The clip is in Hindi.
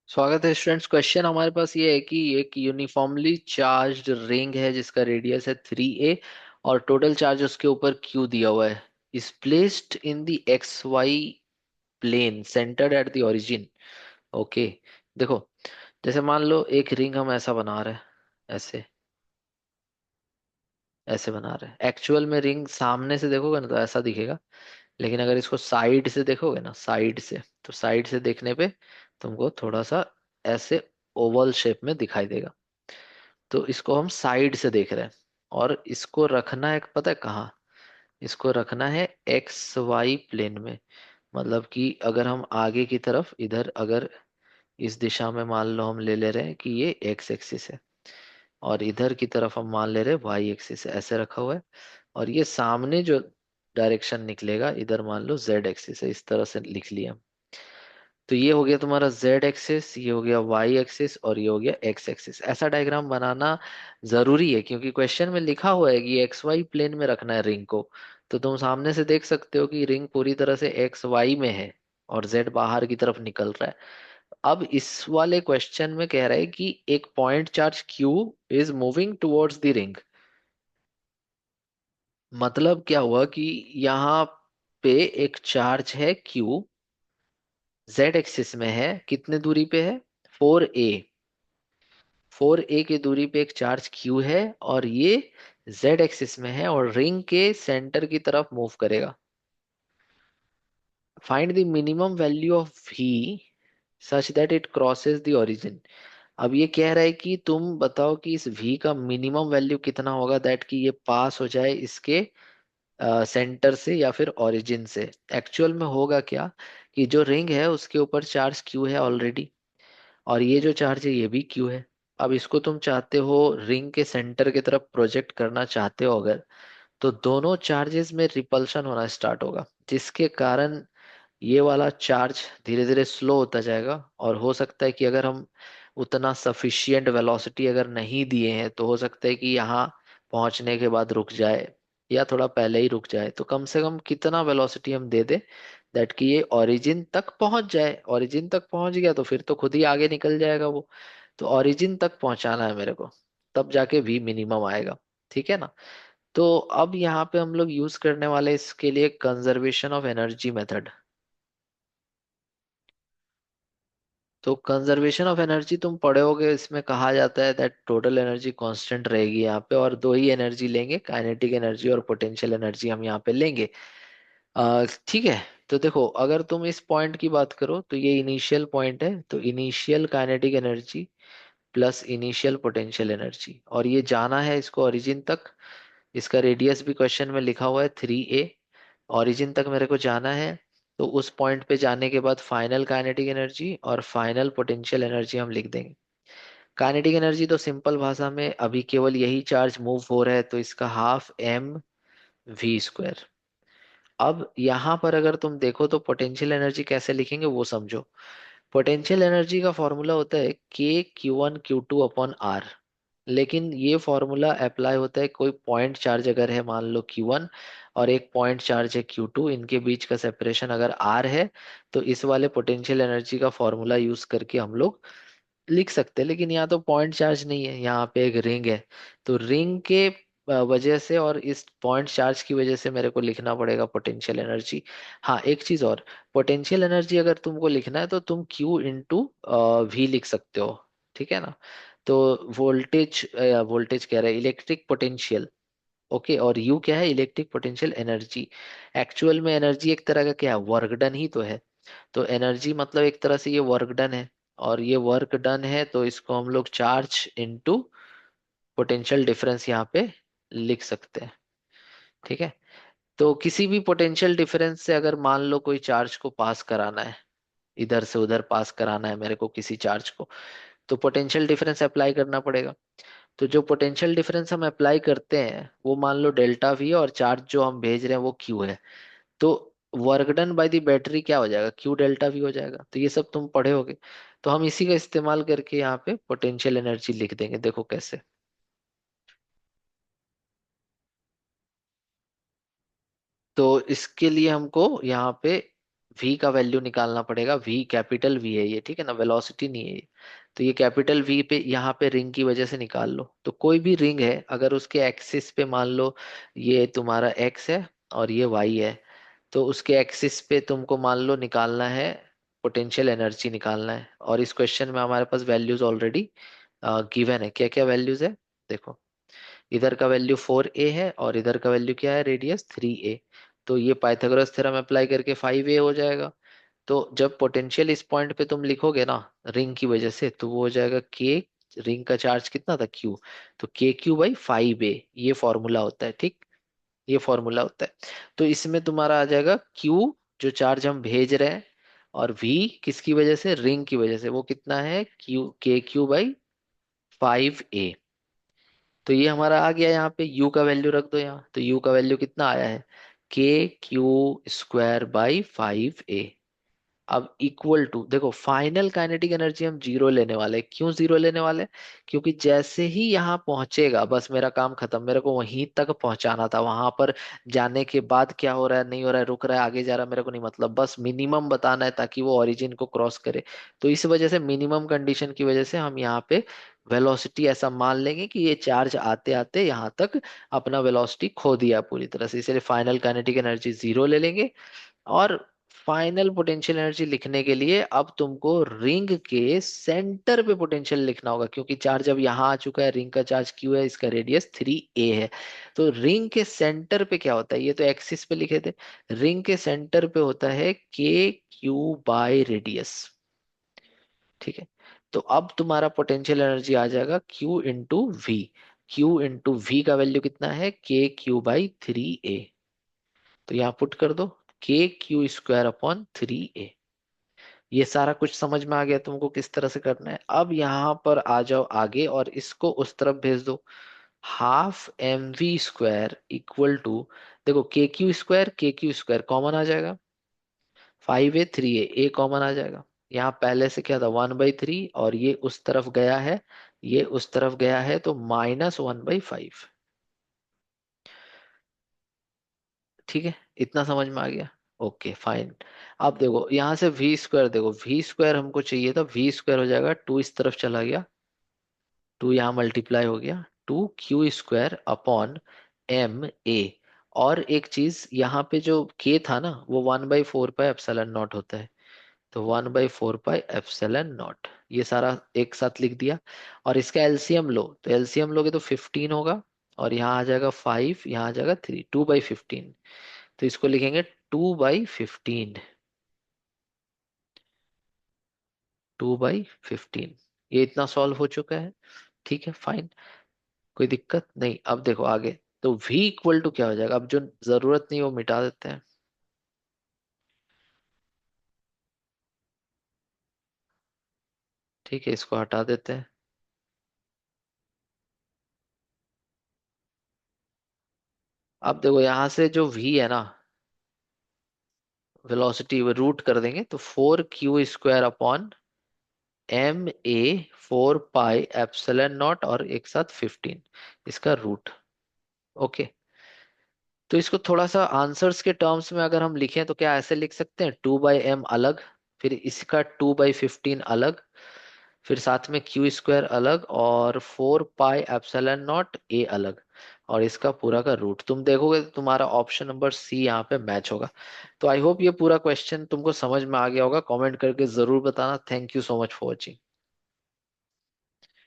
स्वागत है स्टूडेंट्स। क्वेश्चन हमारे पास ये है कि एक यूनिफॉर्मली चार्ज्ड रिंग है जिसका रेडियस है 3a और टोटल चार्ज उसके ऊपर q दिया हुआ है। Is placed in the x y plane centred at the origin. Okay, देखो, जैसे मान लो एक रिंग हम ऐसा बना रहे हैं, ऐसे ऐसे बना रहे हैं। एक्चुअल में रिंग सामने से देखोगे ना तो ऐसा दिखेगा, लेकिन अगर इसको साइड से देखोगे ना, साइड से, तो साइड से देखने पे तुमको थोड़ा सा ऐसे ओवल शेप में दिखाई देगा। तो इसको हम साइड से देख रहे हैं और इसको रखना है, पता है कहाँ? इसको रखना है एक्स वाई प्लेन में। मतलब कि अगर हम आगे की तरफ इधर, अगर इस दिशा में मान लो हम ले ले रहे हैं कि ये एक्स एक्सिस है, और इधर की तरफ हम मान ले रहे हैं वाई एक्सिस है, ऐसे रखा हुआ है। और ये सामने जो डायरेक्शन निकलेगा इधर मान लो जेड एक्सिस है, इस तरह से लिख लिया। तो ये हो गया तुम्हारा जेड एक्सिस, ये हो गया वाई एक्सिस, और ये हो गया एक्स एक्सिस। ऐसा डायग्राम बनाना जरूरी है क्योंकि क्वेश्चन में लिखा हुआ है कि एक्स वाई प्लेन में रखना है रिंग को। तो तुम सामने से देख सकते हो कि रिंग पूरी तरह से एक्स वाई में है और जेड बाहर की तरफ निकल रहा है। अब इस वाले क्वेश्चन में कह रहा है कि एक point charge Q is moving towards the ring. मतलब क्या हुआ कि यहाँ पे एक चार्ज है क्यू, जेड एक्सिस में है, कितने दूरी पे है? 4a। 4a की दूरी पे एक चार्ज q है और ये z एक्सिस में है और रिंग के सेंटर की तरफ मूव करेगा। Find the minimum value of v such that it crosses the origin. अब ये कह रहा है कि तुम बताओ कि इस v का मिनिमम वैल्यू कितना होगा दैट कि ये पास हो जाए इसके सेंटर से या फिर ओरिजिन से। एक्चुअल में होगा क्या कि जो रिंग है उसके ऊपर चार्ज q है ऑलरेडी, और ये जो चार्ज है ये भी क्यू है। अब इसको तुम चाहते हो रिंग के सेंटर की तरफ प्रोजेक्ट करना चाहते हो अगर, तो दोनों चार्जेस में रिपल्शन होना स्टार्ट होगा, जिसके कारण ये वाला चार्ज धीरे धीरे स्लो होता जाएगा। और हो सकता है कि अगर हम उतना सफिशियंट वेलोसिटी अगर नहीं दिए हैं तो हो सकता है कि यहाँ पहुंचने के बाद रुक जाए या थोड़ा पहले ही रुक जाए। तो कम से कम कितना वेलोसिटी हम दे दे दैट कि ये ओरिजिन तक पहुंच जाए। ओरिजिन तक पहुंच गया तो फिर तो खुद ही आगे निकल जाएगा वो। तो ओरिजिन तक पहुंचाना है मेरे को, तब जाके भी मिनिमम आएगा। ठीक है ना? तो अब यहाँ पे हम लोग यूज करने वाले इसके लिए कंजर्वेशन ऑफ एनर्जी मेथड। तो कंजर्वेशन ऑफ एनर्जी तुम पढ़े होगे, इसमें कहा जाता है दैट टोटल एनर्जी कांस्टेंट रहेगी यहाँ पे, और दो ही एनर्जी लेंगे, काइनेटिक एनर्जी और पोटेंशियल एनर्जी हम यहाँ पे लेंगे। ठीक है। तो देखो, अगर तुम इस पॉइंट की बात करो तो ये इनिशियल पॉइंट है, तो initial kinetic energy plus initial potential energy, और ये जाना है इसको ओरिजिन तक। इसका रेडियस भी क्वेश्चन में लिखा हुआ है 3a। ओरिजिन तक मेरे को जाना है, तो उस पॉइंट पे जाने के बाद फाइनल काइनेटिक एनर्जी और फाइनल पोटेंशियल एनर्जी हम लिख देंगे। काइनेटिक एनर्जी तो सिंपल भाषा में, अभी केवल यही चार्ज मूव हो रहा है तो इसका हाफ एम वी स्क्वायर। अब यहाँ पर अगर तुम देखो तो पोटेंशियल एनर्जी कैसे लिखेंगे वो समझो। पोटेंशियल एनर्जी का फॉर्मूला होता है k q one q two upon r. लेकिन ये फॉर्मूला अप्लाई होता है कोई पॉइंट चार्ज अगर है मान लो Q1 और एक पॉइंट चार्ज है Q2, इनके बीच का सेपरेशन अगर R है, तो इस वाले पोटेंशियल एनर्जी का फॉर्मूला यूज करके हम लोग लिख सकते हैं। लेकिन यहाँ तो पॉइंट चार्ज नहीं है, यहाँ पे एक रिंग है। तो रिंग के वजह से और इस पॉइंट चार्ज की वजह से मेरे को लिखना पड़ेगा पोटेंशियल एनर्जी। हाँ, एक चीज और, पोटेंशियल एनर्जी अगर तुमको लिखना है तो तुम Q इंटू वी लिख सकते हो। ठीक है ना? तो वोल्टेज, वोल्टेज कह रहा है इलेक्ट्रिक पोटेंशियल। ओके, और यू क्या है? Electric potential energy. एक्चुअल में एनर्जी एक तरह का क्या है? वर्क डन ही तो है। तो एनर्जी मतलब एक तरह से ये वर्क डन है, और ये वर्क डन है तो इसको हम लोग चार्ज इनटू पोटेंशियल डिफरेंस यहाँ पे लिख सकते हैं। ठीक है? तो किसी भी पोटेंशियल डिफरेंस से अगर मान लो कोई चार्ज को पास कराना है, इधर से उधर पास कराना है मेरे को किसी चार्ज को, तो पोटेंशियल डिफरेंस अप्लाई करना पड़ेगा। तो जो पोटेंशियल डिफरेंस हम अप्लाई करते हैं वो मान लो डेल्टा वी है, और चार्ज जो हम भेज रहे हैं वो क्यू है। तो work done by the battery क्या हो जाएगा? क्यू डेल्टा वी हो जाएगा। तो ये सब तुम पढ़े होगे, तो हम इसी का इस्तेमाल करके यहाँ पे पोटेंशियल एनर्जी लिख देंगे। देखो कैसे। तो इसके लिए हमको यहाँ पे वी का वैल्यू निकालना पड़ेगा। वी कैपिटल वी है ये, ठीक है ना, वेलोसिटी नहीं है ये। तो ये कैपिटल वी पे यहाँ पे रिंग की वजह से निकाल लो। तो कोई भी रिंग है अगर उसके एक्सिस पे मान लो ये तुम्हारा एक्स है और ये वाई है, तो उसके एक्सिस पे तुमको मान लो निकालना है, पोटेंशियल एनर्जी निकालना है। और इस क्वेश्चन में हमारे पास वैल्यूज ऑलरेडी गिवन है। क्या क्या वैल्यूज है देखो, इधर का वैल्यू 4a है और इधर का वैल्यू क्या है, रेडियस 3a। तो ये पाइथागोरस थ्योरम अप्लाई करके 5a हो जाएगा। तो जब पोटेंशियल इस पॉइंट पे तुम लिखोगे ना रिंग की वजह से, तो वो हो जाएगा के, रिंग का चार्ज कितना था क्यू, तो KQ/5a, ये फॉर्मूला होता है, ठीक, ये फॉर्मूला होता है। तो इसमें तुम्हारा आ जाएगा क्यू, जो चार्ज हम भेज रहे हैं, और वी किसकी वजह से, रिंग की वजह से, वो कितना है, KQ/5a। तो ये हमारा आ गया, यहाँ पे u का वैल्यू रख दो यहाँ, तो u का वैल्यू कितना आया है, KQ²/5a। अब इक्वल टू, देखो फाइनल काइनेटिक एनर्जी हम जीरो लेने वाले हैं। क्यों जीरो लेने वाले हैं? क्योंकि जैसे ही यहाँ पहुंचेगा बस मेरा काम खत्म, मेरे को वहीं तक पहुंचाना था। वहां पर जाने के बाद क्या हो रहा है नहीं हो रहा है, रुक रहा है आगे जा रहा है, मेरे को नहीं मतलब, बस मिनिमम बताना है ताकि वो ओरिजिन को क्रॉस करे। तो इस वजह से, मिनिमम कंडीशन की वजह से हम यहाँ पे वेलोसिटी ऐसा मान लेंगे कि ये चार्ज आते आते यहाँ तक अपना वेलोसिटी खो दिया पूरी तरह से, इसलिए फाइनल काइनेटिक एनर्जी जीरो ले लेंगे। और फाइनल पोटेंशियल एनर्जी लिखने के लिए अब तुमको रिंग के सेंटर पे पोटेंशियल लिखना होगा, क्योंकि चार्ज अब यहाँ आ चुका है, रिंग का चार्ज क्यू है, इसका रेडियस 3a है। तो रिंग के सेंटर पे क्या होता है, ये तो एक्सिस पे लिखे थे, रिंग के सेंटर पे होता है KQ/रेडियस, ठीक है। तो अब तुम्हारा पोटेंशियल एनर्जी आ जाएगा Q×V। Q×V का वैल्यू कितना है, KQ/3a। तो यहाँ पुट कर दो, KQ²/3a। ये सारा कुछ समझ में आ गया तुमको किस तरह से करना है। अब यहाँ पर आ जाओ आगे और इसको उस तरफ भेज दो। ½ mv² देखो KQ² कॉमन आ जाएगा, 5a 3a कॉमन आ जाएगा। यहाँ पहले से क्या था, 1/3, और ये उस तरफ गया है, ये उस तरफ गया है, तो -1/5। ठीक है, इतना समझ में आ गया, ओके फाइन। अब देखो यहाँ से V², देखो V² हमको चाहिए था, V² हो जाएगा 2, इस तरफ चला गया, 2 यहाँ मल्टीप्लाई हो गया, 2Q²/MA। और एक चीज यहाँ पे जो K था ना, वो 1/4πε0 होता है, तो 1/4πε0, ये सारा एक साथ लिख दिया। और इसका एलसीएम लो, तो एलसीएम लोगे तो 15 होगा, और यहाँ आ जाएगा 5, यहाँ आ जाएगा 3, 2/15। तो इसको लिखेंगे 2/15, 2/15। ये इतना सॉल्व हो चुका है, ठीक है फाइन, कोई दिक्कत नहीं। अब देखो आगे, तो V क्या हो जाएगा, अब जो जरूरत नहीं वो मिटा देते हैं, ठीक है, इसको हटा देते हैं। अब देखो यहाँ से जो V है ना, वेलोसिटी, वो रूट कर देंगे, तो 4Q²/MA 4πε0 और एक साथ 15, इसका रूट, ओके। तो इसको थोड़ा सा आंसर्स के टर्म्स में अगर हम लिखें तो क्या ऐसे लिख सकते हैं, 2/m अलग, फिर इसका 2/15 अलग, फिर साथ में Q² अलग, और 4πε0 a अलग, और इसका पूरा का रूट। तुम देखोगे तो तुम्हारा ऑप्शन नंबर सी यहाँ पे मैच होगा। तो आई होप ये पूरा क्वेश्चन तुमको समझ में आ गया होगा। कमेंट करके जरूर बताना। Thank you so much for watching.